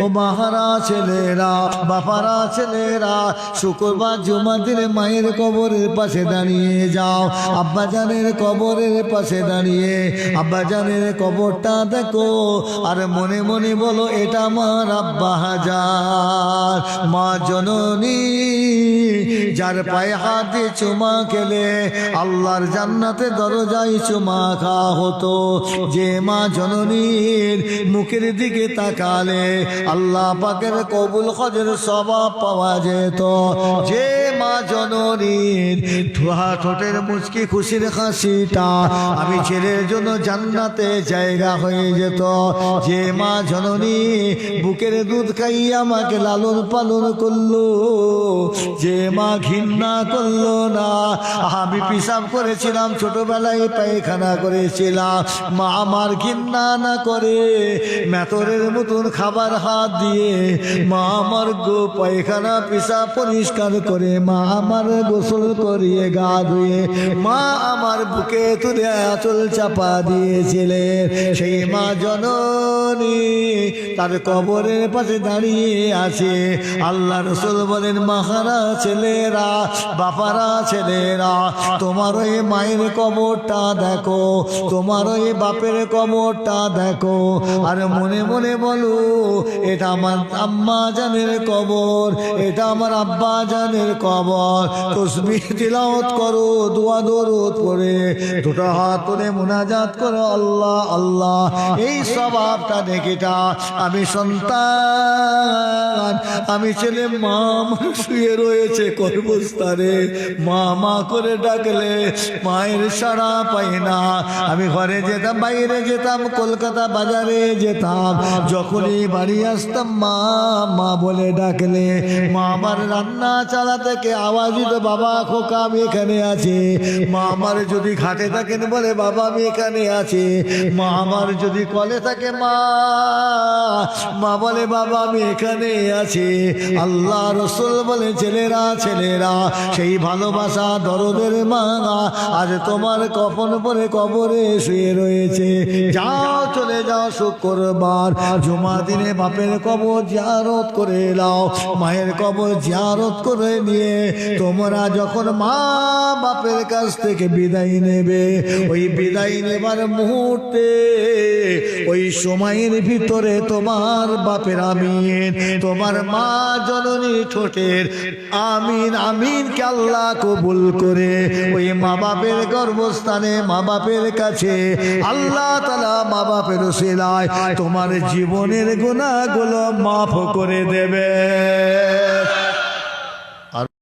ও মাহারা ছেলেরা, বাপারা ছেলেরা, শুক্রবার জুমার দিনে মায়ের কবরের পাশে দাঁড়িয়ে যাও। আব্বাজানের কবরের পাশে দাঁড়িয়ে আব্বাজানের কবরটা দেখো, আর মনে মনে বলো এটা আমার আব্বা হাজার, মা জননী, যার পায়ে হাত দিয়ে চুমা খেলে আল্লাহর জান্নাতে দরজায় চুমা খাওয়া হতো। যে মা জননীর মুখের দিকে তাকালে আল্লাহ পাকের কবুল হজের সওয়াব পাওয়া যেত। যে মা জননীর ঠোঁটের মুচকি খুশির হাসিটা আমি ছেলের জন্য জান্নাতে জায়গা হয়ে যেত। যে মা জননী বুকের দুধ খাইয়ে আমাকে লালন পালন করলো, যে মা ঘৃণা করলো না, আমি পিসাব করেছিলাম ছোটবেলায়, পায়খানা করেছিলাম, মা আমার ঘৃণা না করে মেতরের মতন খাবার হাত দিয়ে মা আমার পায়খানা পিসাব পরিষ্কার করে, মা আমার গোসল করিয়ে গা ধুয়ে মা আমার বুকে তুলে আঁচল চাপা দিয়েছিলেন। সেই মা জননী তার কবরের পাশে দাঁড়িয়ে আছে। আল্লাহ রাসূল বলেন, মাহারা ছেলেরা, বাপারা ছেলেরা, তোমার ওই মায়ের কবরটা দেখো, তোমার ওই বাপের কবরটা দেখো, আর মনে মনে বলো এটা আমার আম্মা জানের কবর, এটা আমার আব্বা জানের কবর। তাসবিহ তিলাওয়াত করো, দোয়া দরুদ পড়ে দুটো হাত তুলে মুনাজাত করো, আল্লাহ আল্লাহ। এই সওয়াবটা দেখেটা আমি সন্তান, আমি ছেলে, মা শুয়ে রয়েছে কর্মস্থানে, মা মা করে ডাকলে মায়ের সাড়া পাই না। আমি ঘরে যেতাম, বাইরে যেতাম, কলকাতা বাজারে যেতাম, যখনই বাড়ি আসতাম মা মা বলে ডাকলে মা আমার রান্না চালা থেকে আওয়াজ দিত, বাবা খোকা আমি এখানে আছি। মা আমার যদি ঘাটে থাকেন বলে বাবা আমি এখানে আছি। মা আমার যদি কলে থাকে মা মা বলে বাবা আমি এখানে আছি। আল্লাহ রাসূল বলে, ছেলেরা ছেলেরা, সেই ভালোবাসা দরদের মা আজ তোমার কফন পরে কবরে শুয়ে রয়েছে। যাও চলে যাও, শুক্রবার জুমা দিনে বাপের কবর জিয়ারত করে নাও, মায়ের কবর জিয়ারত করে নিয়ে তোমরা যখন মা বাপের কাছ থেকে বিদায় নেবে, ওই বিদায় নেবার মুহূর্তে ওই সময়ের ভিতরে তোমার বাপের আমিন, তোমার মা জননী ঠোঁটের আমিন আমিন কে আল্লাহ কবুল করে ওই মা বাপের গর্ভস্থানে মা বাপের কাছে আল্লাহ তাআলা মা বাপের ওসিলায় তোমার জীবনের গুনাহগুলো মাফ করে দেবে।